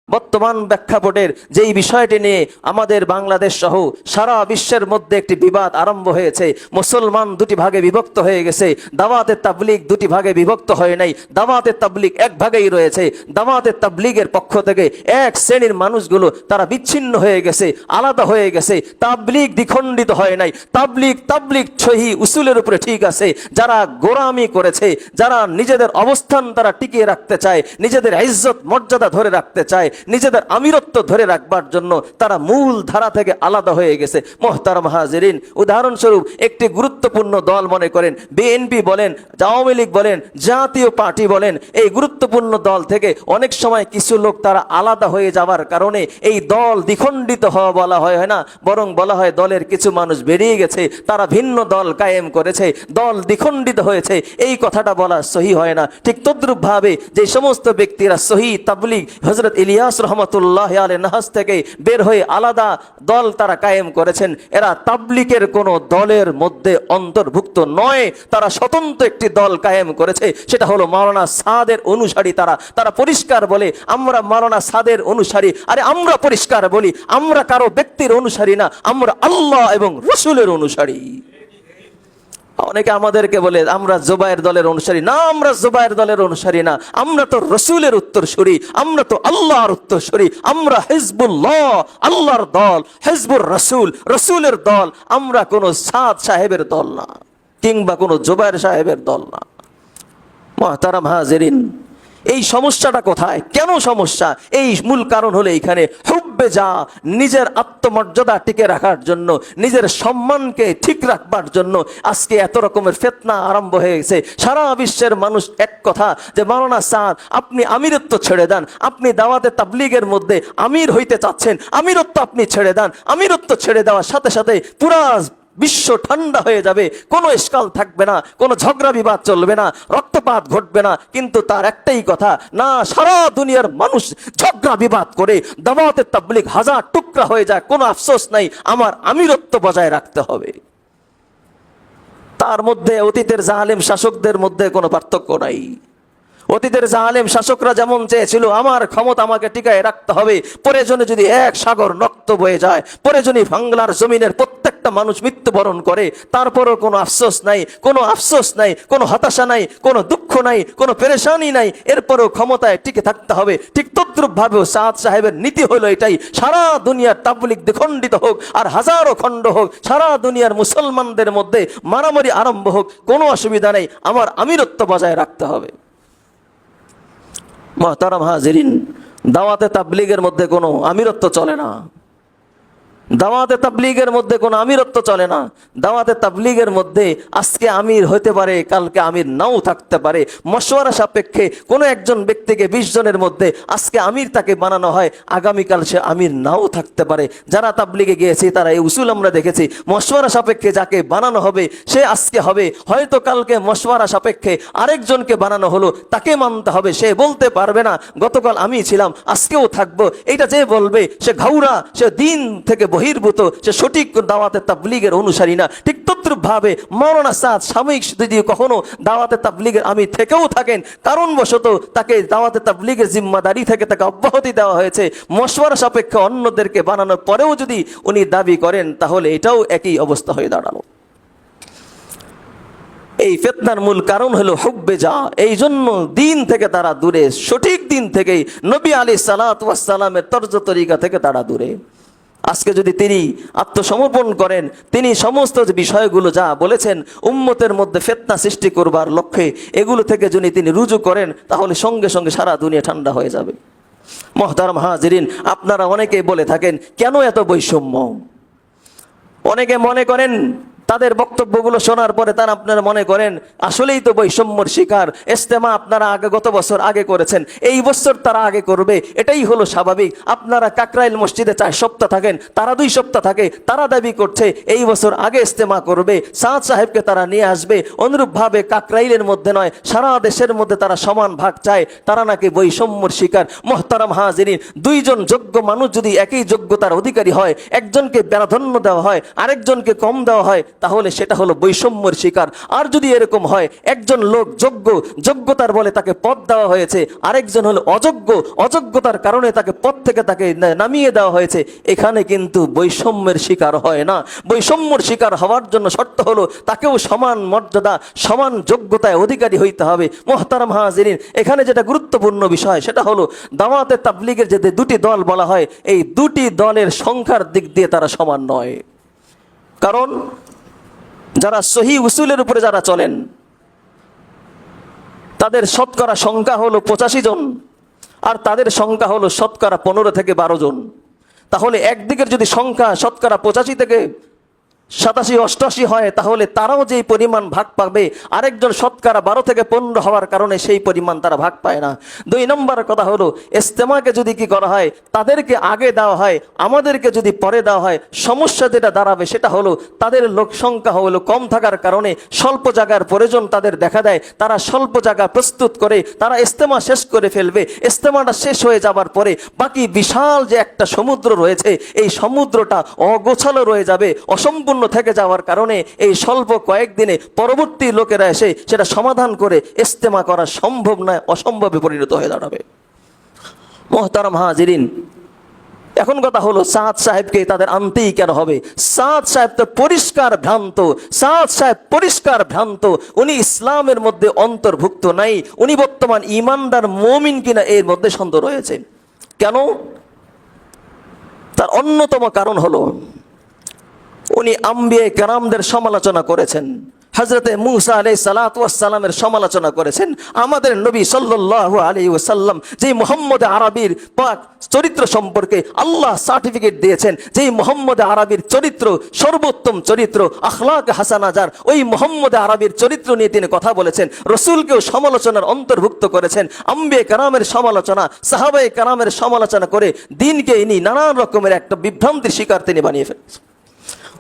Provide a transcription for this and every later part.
বর্তমান প্রেক্ষাপটের যেই বিষয়টি নিয়ে আমাদের বাংলাদেশ সহ সারা বিশ্বের মধ্যে একটি বিবাদ আরম্ভ হয়েছে। মুসলমান দুটি ভাগে বিভক্ত হয়ে গেছে। দাওয়াতে তাবলীগ দুটি ভাগে বিভক্ত হয় নাই, দাওয়াতে তাবলীগ এক ভাগেই রয়েছে। দাওয়াতে তাবলীগের পক্ষ থেকে এক শ্রেণীর মানুষগুলো তারা বিচ্ছিন্ন হয়ে গেছে, আলাদা হয়ে গেছে। তাবলীগ দ্বিখণ্ডিত হয় নাই। তাবলীগ সহি উসুলের উপরে ঠিক আছে। যারা গোরামি করেছে, যারা নিজেদের অবস্থান তারা টিকিয়ে রাখতে চায়, নিজেদের ইজ্জত মর্যাদা ধরে রাখতে চায়, নিজেদের আমিরত্ব ধরে রাখবার জন্য তারা মূল ধারা থেকে আলাদা হয়ে গেছে। মোহতারাম হাজিরিন, উদাহরণস্বরূপ একটি গুরুত্বপূর্ণ দল মনে করেন বিএনপি বলেন, আওয়ামী লীগ বলেন, জাতীয় পার্টি বলেন, এই গুরুত্বপূর্ণ দল থেকে অনেক সময় কিছু লোক তারা আলাদা হয়ে যাওয়ার কারণে এই দল দ্বিখণ্ডিত হওয়া বলা হয় না, বরং বলা হয় দলের কিছু মানুষ বেরিয়ে গেছে, তারা ভিন্ন দল কায়েম করেছে, দল দ্বিখণ্ডিত হয়েছে। এই কথাটা বলা সহি হয় না। ঠিক তদ্রুপ ভাবে যে সমস্ত ব্যক্তিরা সহি তাবলীগ হযরত ইলিয়াস রহমতুল্লাহ আলাইহি নাহাজ থেকে বের হয়ে আলাদা দল তারা কায়েম করেছেন, এরা তাবলীগের কোনো দলের মধ্যে অন্তর্ভুক্ত নয়। তারা স্বতন্ত্র একটি দল কায়েম করেছে, সেটা হলো মাওলানা সাদের অনুসারী। তারা পরিষ্কার বলে আমরা মাওলানা সাদের অনুসারী। আরে আমরা পরিষ্কার বলি আমরা কারো ব্যক্তির অনুসারী না, আমরা আল্লাহ এবং রাসূলের অনুসারী। অনেকে আমাদেরকে বলে আমরা জুবায়ের দলের অনুসারী না, আমরা জুবায়ের দলের অনুসারী না, আমরা তো রাসূলের উত্তরসূরি, আমরা তো আল্লাহর উত্তরসূরি, আমরা হিজবুল্লাহ আল্লাহর দল, হিজবুর রাসূল রাসূলের দল, আমরা কোনো সাদ সাহেবের দল না কিংবা কোনো জুবায়ের সাহেবের দল না। মুহতারাম হাজিরিন, এই সমস্যাটা কোথায়, কেন সমস্যা? এই মূল কারণ হলো এইখানে হুব্বে যা, নিজের আত্মমর্যাদা টিকে রাখার জন্য, নিজের সম্মানকে ঠিক রাখবার জন্য আজকে এত রকমের ফিতনা আরম্ভ হয়ে গেছে। সারা বিশ্বের মানুষ এক কথা যে মাওলানা সাদ আপনি আমিরত্ব ছেড়ে দেন, আপনি দাওয়াতে তাবলীগের মধ্যে আমির হইতে চাচ্ছেন, আমিরত্ব আপনি ছেড়ে দেন। আমিরত্ব ছেড়ে দেওয়ার সাথে সাথে পুরা বিশ্ব ঠান্ডা হয়ে যাবে, কোনো ইশকাল থাকবে না, কোনো ঝগড়া বিবাদ চলবে না, রক্তপাত ঘটবে না। কিন্তু তার একটাই কথা, না সারা দুনিয়ার মানুষ ঝগড়া বিবাদ করে দাওয়াতে তাবলীগ হাজার টুকরা হয়ে যায়, কোনো আফসোস নাই, আমার আমিরত্ব বজায় রাখতে হবে। তার মধ্যে অতীতের জালেম শাসকদের মধ্যে কোনো পার্থক্য নাই। অতীতের জালেম শাসকরা যেমন চেয়েছিল আমার ক্ষমতা আমাকে টিকায় রাখতে হবে, প্রয়োজনে যদি এক সাগর রক্ত বয়ে যায়, প্রয়োজনে বাংলার জমিনের প্রত্যেকটা মানুষ মৃত্যুবরণ করে, তারপরও কোনো আফসোস নাই, কোনো আফসোস নাই, কোনো হতাশা নাই, কোনো দুঃখ নাই, কোনো পেরেশানি নাই, এরপরও ক্ষমতায় টিকে থাকতে হবে। ঠিক তদ্রুপ ভাবেও সাদ সাহেবের নীতি হলো এটাই, সারা দুনিয়ার তাবলীগ দ্বিখণ্ডিত হোক আর হাজারো খণ্ড হোক, সারা দুনিয়ার মুসলমানদের মধ্যে মারামারি আরম্ভ হোক, কোনো অসুবিধা নেই, আমার আমিরত্ব বজায় রাখতে হবে। মুহতারাম হাজিরিন, দাওয়াতে তাবলীগের মধ্যে কোনো আমিরত্ব চলে না। দাওয়াতে তাবলীগের মধ্যে কোনো আমিরত্ব চলে না। দাওয়াতে তাবলীগের মধ্যে আজকে আমির হতে পারে, কালকে আমির নাও থাকতে পারে। মশওয়ারা সাপেক্ষে কোনো একজন ব্যক্তিকে 20 জনের মধ্যে আজকে আমির তাকে বানানো হয়, আগামীকাল সে আমির নাও থাকতে পারে। যারা তাবলীগে গিয়েছে তারা এই উসুল আমরা দেখেছি, মশওয়ারা সাপেক্ষে যাকে বানানো হবে সে আজকে হবে, হয়তো কালকে মশওয়ারা সাপেক্ষে আরেকজনকে বানানো হলো, তাকে মানতে হবে। সে বলতে পারবে না গতকাল আমি ছিলাম আজকেও থাকবো, এটা যে বলবে সে ঘাউরা, সে দিন থেকে বহির্ভূত, সে সঠিক দাওয়াতে তাবলীগের অনুসারী না। ঠিক তদ্রুপ ভাবে মাওলানা সাদ সাময়িক যদি কখনো দাওয়াতে তাবলীগের আমির থেকেও থাকেন, কারণবশত তাকে দাওয়াতে তাবলীগের জিম্মাদারি থেকে তাকে অব্যাহতি দেওয়া হয়েছে, মশওয়ারা সাপেক্ষে অন্যদেরকে বানানোর পরেও যদি উনি দাবি করেন, তাহলে এটাও একই অবস্থা হয়ে দাঁড়ালো। এই ফিতনার মূল কারণ হলো হুব্বে যা। এই জন্য দিন থেকে তারা দূরে, সঠিক দিন থেকে, নবী আলাইহিস সালাতু ওয়াস সালামের তর্জ তরিকা থেকে তারা দূরে। আজকে যদি তিনি আত্মসমর্পণ করেন, তিনি সমস্ত বিষয়গুলো যা বলেছেন উম্মতের মধ্যে ফিতনা সৃষ্টি করবার লক্ষ্যে, এগুলো থেকে যদি তিনি রুজু করেন, তাহলে সঙ্গে সঙ্গে সারা দুনিয়া ঠান্ডা হয়ে যাবে। মুহতারাম হাজিরিন, আপনারা অনেকেই বলে থাকেন কেন এত বৈষম্য? অনেকে মনে করেন তাদের বক্তব্যগুলো শোনার পরে তারা আপনারা মনে করেন আসলেই তো বৈষম্যর শিকার। ইজতেমা আপনারা গত বছর আগে করেছেন, এই বছর তারা আগে করবে, এটাই হলো স্বাভাবিক। আপনারা কাকরাইল মসজিদে 4 সপ্তাহ থাকেন, তারা 2 সপ্তাহ থাকে, তারা দাবি করছে এই বছর আগে ইজতেমা করবে, সাদ সাহেবকে তারা নিয়ে আসবে। অনুরূপভাবে কাকরাইলের মধ্যে নয়, সারা দেশের মধ্যে তারা সমান ভাগ চায়, তারা নাকি বৈষম্যর শিকার। মুহতারাম হাজিরিন, 2 জন যোগ্য মানুষ যদি একই যোগ্যতার অধিকারী হয়, একজনকে প্রাধান্য দেওয়া হয়, আরেকজনকে কম দেওয়া হয়, তাহলে সেটা হলো বৈষম্যের শিকার। আর যদি এরকম হয় একজন লোক যোগ্যতার বলে তাকে পদ দেওয়া হয়েছে, আরেকজন হলো অযোগ্যতার কারণে তাকে পদ থেকে তাকে নামিয়ে দেওয়া হয়েছে, এখানে কিন্তু বৈষম্যের শিকার হয় না। বৈষম্যর শিকার হওয়ার জন্য শর্ত হলো তাকেও সমান মর্যাদা, সমান যোগ্যতায় অধিকারী হইতে হবে। মুহতারাম হাজিরিন, এখানে যেটা গুরুত্বপূর্ণ বিষয় সেটা হলো দাওয়াতে তাবলীগের যে দুটি দল বলা হয়, এই দুটি দলের সংখ্যার দিক দিয়ে তারা সমান নয়। কারণ যারা সহি উসুলের উপরে যারা চলেন তাদের শতকরা সংখ্যা হলো 85 জন, আর তাদের সংখ্যা হলো শতকরা 15 থেকে 12 জন। তাহলে একদিকের যদি সংখ্যা শতকরা 85 থেকে 87, 88 হয়, তাহলে তারাও যেই পরিমাণ ভাগ পাবে, আরেকজন শতকরা 12 থেকে 15 হওয়ার কারণে সেই পরিমাণ তারা ভাগ পায় না। 2 নম্বর কথা হলো ইজতেমাকে যদি কি করা হয়, তাদেরকে আগে দেওয়া হয়, আমাদেরকে যদি পরে দেওয়া হয়, সমস্যা যেটা দাঁড়াবে সেটা হলো তাদের লোক সংখ্যা হলো কম থাকার কারণে স্বল্প জায়গার প্রয়োজন তাদের দেখা দেয়, তারা স্বল্প জায়গা প্রস্তুত করে তারা ইজতেমা শেষ করে ফেলবে। ইজতেমাটা শেষ হয়ে যাবার পরে বাকি বিশাল যে একটা সমুদ্র রয়েছে, এই সমুদ্রটা অগোছালো রয়ে যাবে, অসম্পূর্ণ থেকে যাওয়ার কারণে এই স্বল্প কয়েকদিনে পরবর্তী লোকেরা এসে সেটা সমাধান করে ইজতেমা করা সম্ভব নয়, অসম্ভবে পরিণত হয়ে দাঁড়াবে। মুহতারাম হাজিরিন, এখন কথা হলো সাদ সাহেবকে তাদের আনতেই কেন হবে? সাদ সাহেব তো পরিষ্কার ভ্রান্ত, সাদ সাহেব পরিষ্কার ভ্রান্ত, উনি ইসলামের মধ্যে অন্তর্ভুক্ত নাই, উনি বর্তমান ইমানদার মুমিন কিনা এর মধ্যে সন্দেহ রয়েছে। কেন? তার অন্যতম কারণ হলো উনি আম্বিয়া কেরামদের সমালোচনা করেছেন, হযরতে মূসা আলাইহিস সালাতু ওয়াস সালামের সমালোচনা করেছেন, আমাদের নবী সাল্লাল্লাহু আলাইহি ওয়াসাল্লাম যে মুহাম্মদ আরবীর পাক চরিত্র সম্পর্কে আল্লাহ সার্টিফিকেট দিয়েছেন, যে মুহাম্মদ আরবীর চরিত্র সর্বোত্তম চরিত্র, আখলাক হাসানা যার, ওই মুহাম্মদ আরবীর চরিত্র নিয়ে তিনি কথা বলেছেন, রাসূলকেও সমালোচনার অন্তর্ভুক্ত করেছেন, আম্বিয়া কেরামের সমালোচনা, সাহাবায়ে কেরামের সমালোচনা করে দিনকে ইনি নানান রকমের একটা বিভ্রান্তির শিকার তিনি বানিয়ে ফেলেছেন।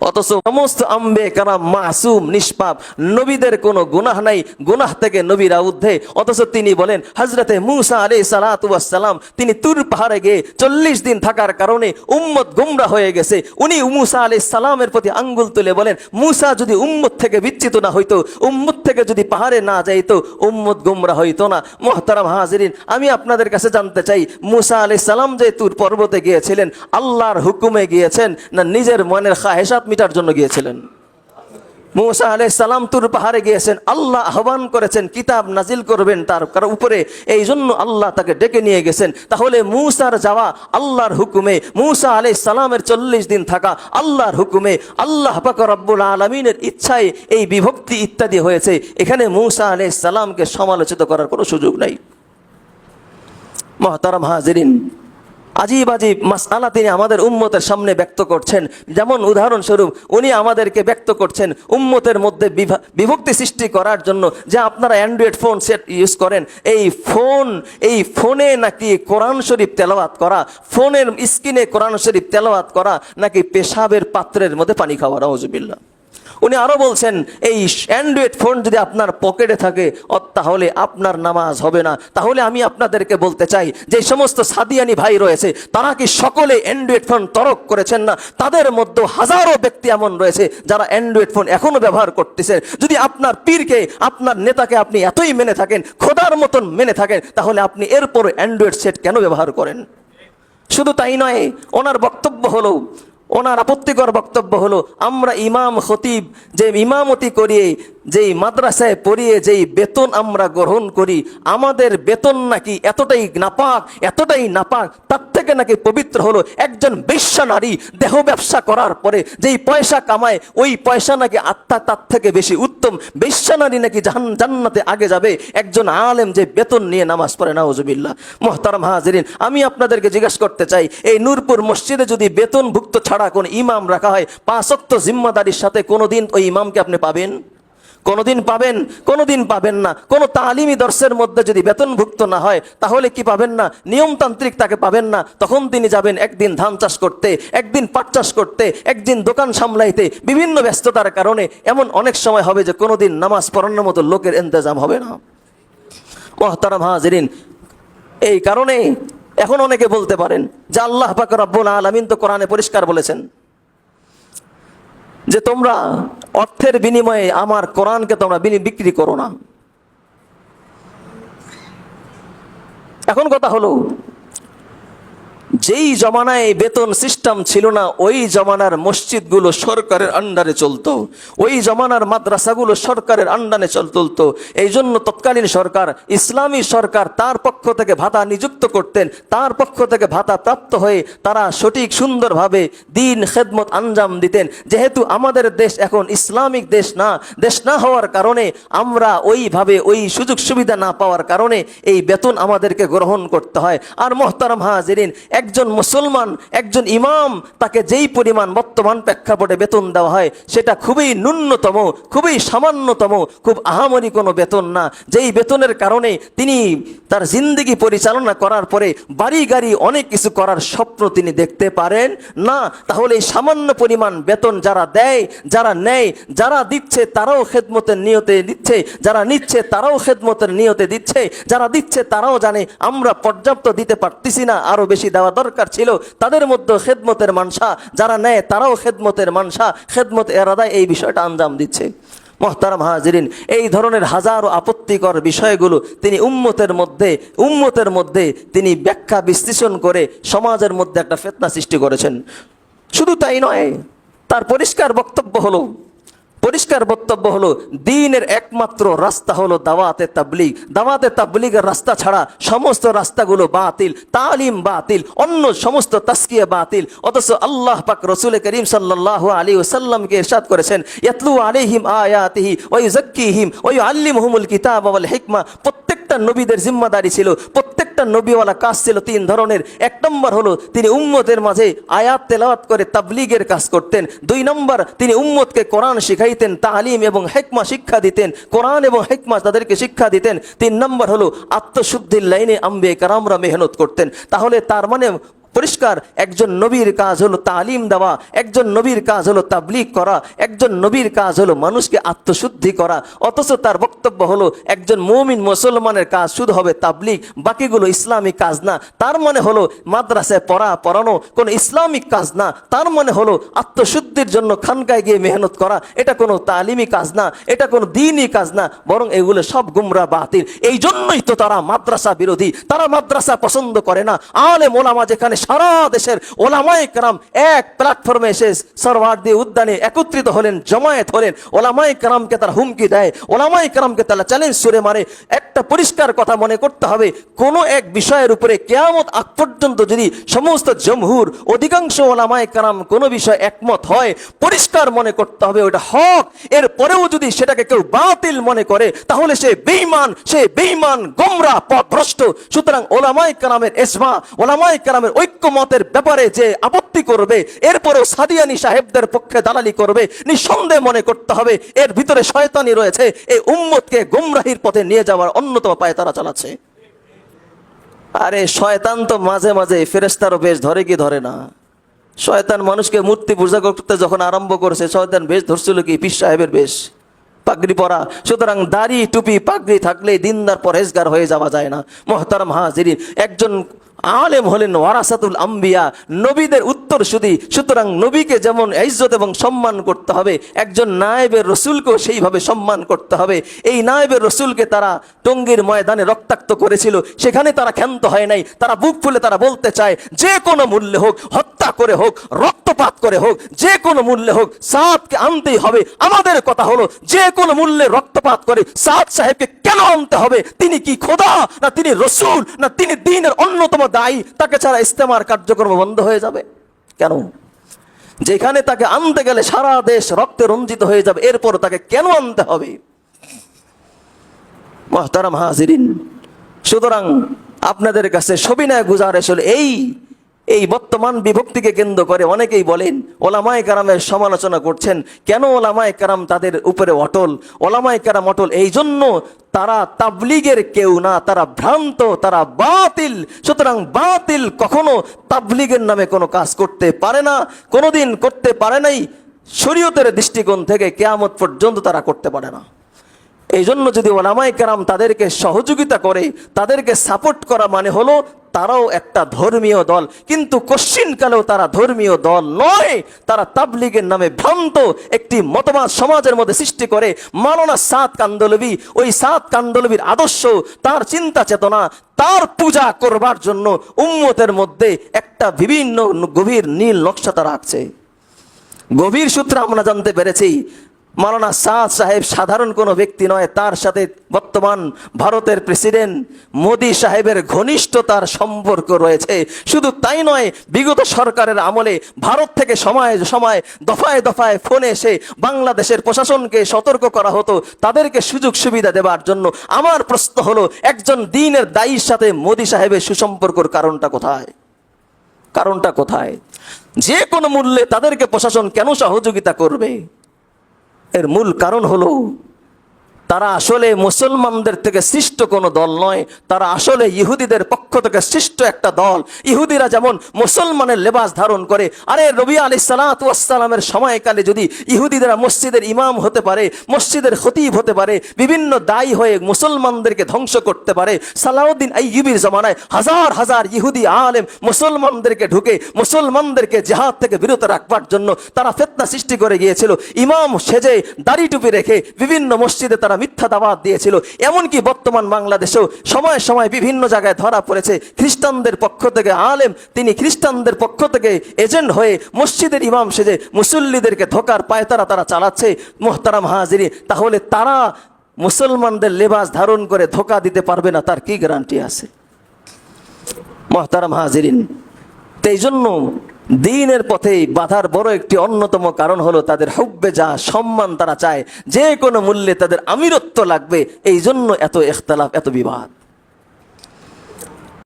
অথচ সমস্ত আম্বিয়া কেরাম মাসুম, নিষ্পাপ, নবীদের কোনো গুনাহ নাই, গুনাহ থেকে নবীরা ঊর্ধ্বে। অথচ তিনি বলেন হযরতে মূসা আলাইহিস সালাতু ওয়াস সালাম তিনি তুর পাহাড়ে গিয়ে 40 দিন থাকার কারণে উম্মত গোমরা হয়ে গেছে। উনি মূসা আলাইহিস সালামের প্রতি আঙ্গুল তুলে বলেন, মূসা যদি উম্মত থেকে বিচ্যুত না হইতো, উম্মত থেকে যদি পাহাড়ে না যাইতো, উম্মত গোমরা হইতো না। মুহতারাম হাজিরিন, আমি আপনাদের কাছে জানতে চাই, মূসা আলাইহিস সালাম যে তুর পর্বতে গিয়েছিলেন আল্লাহর হুকুমে গিয়েছেন না নিজের মনের খাহেশাত মিটার জন্য গিয়েছিলেন? মূসা আলাইহিস সালাম তুর পাহাড়ে গিয়েছেন, আল্লাহ আহ্বান করেছেন কিতাব নাজিল করবেন তার উপরে, এই জন্য আল্লাহ তাকে ডেকে নিয়ে গেছেন। তাহলে মূসার যাওয়া আল্লাহর হুকুমে, মূসা আলাইহিস সালামের 40 দিন থাকা আল্লাহর হুকুমে, আল্লাহ পাক রব্বুল আলামিনের ইচ্ছায় এই বিভক্তি ইত্যাদি হয়েছে। এখানে মূসা আলাইহিস সালামকে সমালোচিত করার কোনো সুযোগ নাই। মুহতারাম হাজিরিন, আজীব আজীব মাসআলা তিনি আমাদের উম্মতের সামনে ব্যক্ত করছেন। যেমন উদাহরণস্বরূপ উনি আমাদেরকে ব্যক্ত করছেন উম্মতের মধ্যে বিভক্তি সৃষ্টি করার জন্য যে আপনারা অ্যান্ড্রয়েড ফোন সেট ইউজ করেন, এই ফোনে নাকি কোরআন শরীফ তেলাওয়াত করা, ফোনের স্ক্রিনে কোরআন শরীফ তেলাওয়াত করা নাকি পেশাবের পাত্রের মধ্যে পানি খাওয়া। নাউজুবিল্লাহ। উনি আরো বলছেন এই অ্যান্ড্রয়েড ফোন যদি আপনার পকেটে থাকে তাহলে আপনার নামাজ হবে না। তাহলে আমি আপনাদেরকে বলতে চাই যে সমস্ত সাদিয়ানি ভাই রয়েছে তারা কি সকলে অ্যান্ড্রয়েড ফোন তরক করেছেন না? তাদের মধ্যে হাজারো ব্যক্তি এমন রয়েছে যারা অ্যান্ড্রয়েড ফোন এখনো ব্যবহার করতেছেন। যদি আপনার পীরকে, আপনার নেতাকে আপনি এতই মেনে থাকেন, খোদার মতন মেনে থাকেন, তাহলে আপনি এরপর অ্যান্ড্রয়েড সেট কেন ব্যবহার করেন? শুধু তাই নয়, ওনার বক্তব্য হলো, ওনার আপত্তিকর বক্তব্য হলো আমরা ইমাম খতিব যে ইমামতি করিয়ে, যেই মাদ্রাসায় পড়িয়ে যেই বেতন আমরা গ্রহণ করি, আমাদের বেতন নাকি এতটাই নাপাক, তার থেকে নাকি পবিত্র হলো একজন বেশ্যা নারী দেহ ব্যবসা করার পরে যেই পয়সা কামায়, ওই পয়সা নাকি আত্মা তার থেকে বেশি উত্তম। বেশ্যা নারী নাকি জান্নাতে আগে যাবে একজন আলেম যে বেতন নিয়ে নামাজ পড়ে। নাউজুবিল্লাহ। মুহতারাম হাজিরিন, আমি আপনাদেরকে জিজ্ঞাসা করতে চাই, এই নূরপুর মসজিদে যদি বেতনভুক্ত ছাড়া কোন ইমাম রাখা হয়, 5 ওয়াক্ত জিম্মাদারির সাথে কোনোদিন ওই ইমামকে আপনি পাবেন? কোনোদিন পাবেন? কোনোদিন পাবেন না। কোন তালিমি দর্শের মধ্যে যদি বেতনভুক্ত না হয় তাহলে কি পাবেন না? নিয়মতান্ত্রিক তাকে পাবেন না। তখন তিনি যাবেন একদিন ধান চাষ করতে, একদিন পাট চাষ করতে, একদিন দোকান সামলাইতে, বিভিন্ন ব্যস্ততার কারণে এমন অনেক সময় হবে যে কোনোদিন নামাজ পড়ানোর মতো লোকের ইন্তজাম হবে না। মুহতারাম হাজিরিন, এই কারণে এখন অনেকে বলতে পারেন যে আল্লাহ পাক রব্বুল আলামিন তো কোরআনে পরিষ্কার বলেছেন যে তোমরা অর্থের বিনিময়ে আমার কোরআনকে তোমরা বিক্রি করো না। এখন কথা হলো, যেই জমানায় বেতন সিস্টেম ছিল না, ওই জমানার মসজিদগুলো সরকারের আন্ডারে চলতো, ওই জমানার মাদ্রাসাগুলো সরকারের আন্ডারে চলতো। এই জন্য তৎকালীন সরকার, ইসলামী সরকার তার পক্ষ থেকে ভাতা নিযুক্ত করতেন, তার পক্ষ থেকে ভাতা প্রাপ্ত হয়ে তারা সঠিক সুন্দরভাবে দিন খেদমত আঞ্জাম দিতেন। যেহেতু আমাদের দেশ এখন ইসলামিক দেশ না হওয়ার কারণে, আমরা ওইভাবে ওই সুযোগ সুবিধা না পাওয়ার কারণে এই বেতন আমাদেরকে গ্রহণ করতে হয়। আর মোহতারাম হাজিরিন, একজন মুসলমান, একজন ইমাম, তাকে যেই পরিমাণ বর্তমান প্রেক্ষাপটে বেতন দেওয়া হয় সেটা খুবই ন্যূনতম, খুবই সামান্যতম, খুব আহামরি কোনো বেতন না। যেই বেতনের কারণে তিনি তার জিন্দেগি পরিচালনা করার পরে বাড়ি গাড়ি অনেক কিছু করার স্বপ্ন তিনি দেখতে পারেন না। তাহলে এই সামান্য পরিমাণ বেতন যারা দেয়, যারা নেয়, যারা দিচ্ছে তারাও খেদমতের নিয়তে দিচ্ছে, যারা নিচ্ছে তারাও খেদমতের নিয়তে দিচ্ছে, যারা দিচ্ছে তারাও জানে আমরা পর্যাপ্ত দিতে পারতেছি না, আরো বেশি দেওয়া দরকার ছিল। তাদের মধ্যে খেদমতের মানসা, যারা নেয় তারাও খেদমতের মানসা, খেদমত এরাদায় এই বিষয়টা আঞ্জাম দিচ্ছে। মোহতারাম হাজিরিন, এই ধরনের হাজারো আপত্তিকর বিষয়গুলো তিনি উম্মতের মধ্যে তিনি ব্যাখ্যা বিশ্লেষণ করে সমাজের মধ্যে একটা ফিতনা সৃষ্টি করেছেন। শুধু তাই নয়, তার পরিষ্কার বক্তব্য হলো দ্বীনের একমাত্র রাস্তা হলো দাওয়াতে তাবলীগ। দাওয়াতে তাবলীগের রাস্তা ছাড়া সমস্ত রাস্তাগুলো বাতিল, তালিম বাতিল, অন্য সমস্ত তাসকিয়া বাতিল। অথচ আল্লাহ পাক রাসূল করিম সাল্লাল্লাহু আলাইহি ওয়াসাল্লামকে ইরশাদ করেছেন, ইয়াতলু আলাইহিম আয়াতিহি ওয়া ইউযাক্কিহিম ওয়া ইউআল্লিমুহুমুল কিতাবা ওয়াল হিকমা। প্রত্যেকটা নবীদের জিম্মাদারি ছিল, প্রত্যেকটা নবীওয়ালা কাজ ছিল তিন ধরনের। এক নম্বর হলো তিনি উম্মতের মাঝে আয়াত তেলাওয়াত করে তাবলীগের কাজ করতেন। দুই নম্বর, তিনি উম্মতকে কোরআন শিখাইতেন, তালিম এবং হিকমা শিক্ষা দিতেন, কোরআন এবং হিকমা তাদেরকে শিক্ষা দিতেন। তিন নম্বর হলো আত্মশুদ্ধির লাইনে আম্বিয়া কেরামরা মেহনত করতেন। তাহলে তার মানে পরিষ্কার, একজন নবীর কাজ হলো তালিম দেওয়া, একজন নবীর কাজ হলো তাবলীগ করা, একজন নবীর কাজ হলো মানুষকে আত্মশুদ্ধি করা। অথচ তার বক্তব্য হলো একজন মুমিন মুসলমানের কাজ শুধু হবে তাবলীগ, বাকিগুলো ইসলামিক কাজ না। তার মানে হলো মাদ্রাসায় পড়ানো কোনো ইসলামিক কাজ না। তার মানে হলো আত্মশুদ্ধির জন্য খানকায় গিয়ে মেহনত করা, এটা কোনো তালিমি কাজ না, এটা কোনো দ্বীনি কাজ না, বরং এগুলো সব গুমরা বাতিল। এই জন্যই তো তারা মাদ্রাসা বিরোধী, তারা মাদ্রাসা পছন্দ করে না। আলেম ওলামা যেখানে সারা দেশের ওলামায়ে কেরাম এক প্ল্যাটফর্মে এসে সরওয়ার্দী উদ্যানে একত্রিত হলেন, জমায়েত হলেন, ওলামায়ে কেরামকে তারা হুমকি দেয়, ওলামায়ে কেরামকে তারা চ্যালেঞ্জ ছুড়ে মারে। একটা পরিষ্কার কথা মনে করতে হবে, কোনো এক বিষয়ের উপরে কিয়ামত আগ পর্যন্ত যদি সমস্ত জমহুর, অধিকাংশ ওলামায়ে কেরাম কোনো বিষয় একমত হয়, পরিষ্কার মনে করতে হবে ওটা হক। এর পরেও যদি সেটাকে কেউ বাতিল মনে করে তাহলে সে বেঈমান, গোমরা, পথভ্রষ্ট। সুতরাং ওলামায়ে কেরামের ইজমা, ওলামায়ে কেরামের ঐক্যমতের ব্যাপারে যে আপত্তি করবে, এরপরেও সাদিয়ানি সাহেবদের পক্ষে দালালি করবে, নিঃসন্দেহে মনে করতে হবে এর ভিতরে শয়তানি রয়েছে। এই উম্মতকে গুমরাহির পথে নিয়ে যাওয়ার অন্যতম পায়ে তারা চালাচ্ছে। আরে শয়তান তো মাঝে মাঝে ফেরেশতারও বেশ ধরে কি ধরে না। শয়তান মানুষকে মূর্তি পূজা করতে যখন আরম্ভ করেছে, শয়তান বেশ ধরছিল কি পীর সাহেবের বেশ, পাগড়ি পরা। সুতরাং দাড়ি টুপি পাগড়ি থাকলে দিনদার পরহেজগার হয়ে যাওয়া যায় না। মুহতারাম হাজিরিন, একজন আলেম হলেন ওয়ারাসাতুল আম্বিয়া, নবীদের উত্তরসূরি। সুতরাং নবীকে যেমন ইজ্জত এবং সম্মান করতে হবে, একজন নায়েবের রসুলকেও সেইভাবে সম্মান করতে হবে। এই নায়েবের রসুলকে তারা টঙ্গীর ময়দানে রক্তাক্ত করেছিল, সেখানে তারা ক্ষান্ত হয় নাই। তারা বুক ফুলে তারা বলতে চায়, যে কোনো মূল্যে হোক, হত্যা করে হোক, রক্তপাত করে হোক, যে কোনো মূল্যে হোক, সাদকে আনতেই হবে। আমাদের কথা হলো, যে কোনো মূল্যে রক্তপাত করে সাদ সাহেবকে কেন আনতে হবে? তিনি কি খোদা, না তিনি রসুল, না তিনি দ্বীনের অন্যতম দায়ী? তাকে ছাড়া ইস্তেমার কার্যক্রম বন্ধ হয়ে যাবে কেন? যেখানে তাকে আনতে গেলে সারা দেশ রক্তে রঞ্জিত হয়ে যাবে, এরপর তাকে কেন আনতে হবে? মুহতারাম হাজিরিন, সুতরাং আপনাদের কাছে সবিনয় গুজারিশ হলো, এই বর্তমান বিভক্তিকে কেন্দ্র করে অনেকেই বলেন ওলামায়ে কেরামের সমালোচনা করছেন। কেন ওলামায়ে কেরাম তাদের উপরে অটল? ওলামায়ে কেরাম অটল এই জন্য তারা তাবলীগের কেউ না, তারা ভ্রান্ত, তারা বাতিল। সুতরাং বাতিল কখনো তাবলীগের নামে কোনো কাজ করতে পারে না, কোনোদিন করতে পারে নাই। শরীয়তের দৃষ্টিকোণ থেকে কিয়ামত পর্যন্ত তারা করতে পারে না। এই জন্য যদি ওলামায়ে কেরাম তাদেরকে সহযোগিতা করে, তাদেরকে সাপোর্ট করা মানে হলো তারাও একটা ধর্মীয় দল, কিন্তু কশ্চিনকালেও তারা ধর্মীয় দল নয়। তারা তাবলীগের নামে ভ্রান্ত একটি মতবাদ সমাজের মধ্যে সৃষ্টি করে। মাওলানা সাদ কান্দলবি, ওই সাদ কান্দলবির আদর্শ, তার চিন্তা চেতনা, তার পূজা করবার জন্য উম্মতের মধ্যে একটা বিভিন্ন গভীর নীল নকশা তারা আঁকছে। গভীর সূত্রে আমরা জানতে পেরেছি মাওলানা সাদ সাহেব সাধারণ কোনো ব্যক্তি নয়, তার সাথে বর্তমান ভারতের প্রেসিডেন্ট মোদি সাহেবের ঘনিষ্ঠতার সম্পর্ক রয়েছে। শুধু তাই নয়, বিগত সরকারের আমলে ভারত থেকে সময় সময় দফায় দফায় ফোনে এসে বাংলাদেশের প্রশাসনকে সতর্ক করা হতো তাদেরকে সুযোগ সুবিধা দেওয়ার জন্য। আমার প্রশ্ন হলো, একজন দ্বীনের দায়ীর সাথে মোদি সাহেবের সুসম্পর্কর কারণটা কোথায়? কারণটা কোথায়? যে কোনো মূল্যে তাদেরকে প্রশাসন কেন সহযোগিতা করবে? এর মূল কারণ হলো তারা আসলে মুসলমানদের থেকে সৃষ্ট কোনো দল নয়, তারা আসলে ইহুদিদের পক্ষ থেকে সৃষ্ট একটা দল। ইহুদিরা যেমন মুসলমানের লেবাস ধারণ করে, আরে নবী আলাইহিসসালাতু ওয়াসসালামের সময়কালে যদি ইহুদিরা মসজিদের ইমাম হতে পারে, মসজিদের খতিব হতে পারে, বিভিন্ন দায়ী হয়ে মুসলমানদেরকে ধ্বংস করতে পারে, সালাউদ্দিন আইয়ুবীর জমানায় হাজার হাজার ইহুদি আলেম মুসলমানদেরকে ঢুকে মুসলমানদেরকে জিহাদ থেকে বিরত রাখবার জন্য তারা ফিতনা সৃষ্টি করে গিয়েছিল। ইমাম সেজে দাড়ি টুপি রেখে বিভিন্ন মসজিদে তারা মিথ্যা দাওয়াত দিয়েছিল। এমনকি বর্তমান বাংলাদেশেও সময় সময় বিভিন্ন জায়গায় ধরা পড়েছে খ্রিস্টানদের পক্ষ থেকে আলেম, তিনি খ্রিস্টানদের পক্ষ থেকে এজেন্ট হয়ে মসজিদের ইমাম সেজে মুসল্লিদেরকে ধোকার পায়তারা তারা চালাচ্ছে। মোহতারাম হাজিরি, তাহলে তারা মুসলমানদের লেবাস ধারণ করে ধোকা দিতে পারবে না, তার কি গ্যারান্টি আছে? মোহতারাম হাজিরিন, এই জন্য দ্বীনের পথে বাধার বড় একটি অন্যতম কারণ হলো তাদের হুব্বে যা, সম্মান তারা চায়, যে কোনো মূল্যে তাদের আমিরত্ব লাগবে। এই জন্য এত ইখতিলাফ, এত বিবাদ।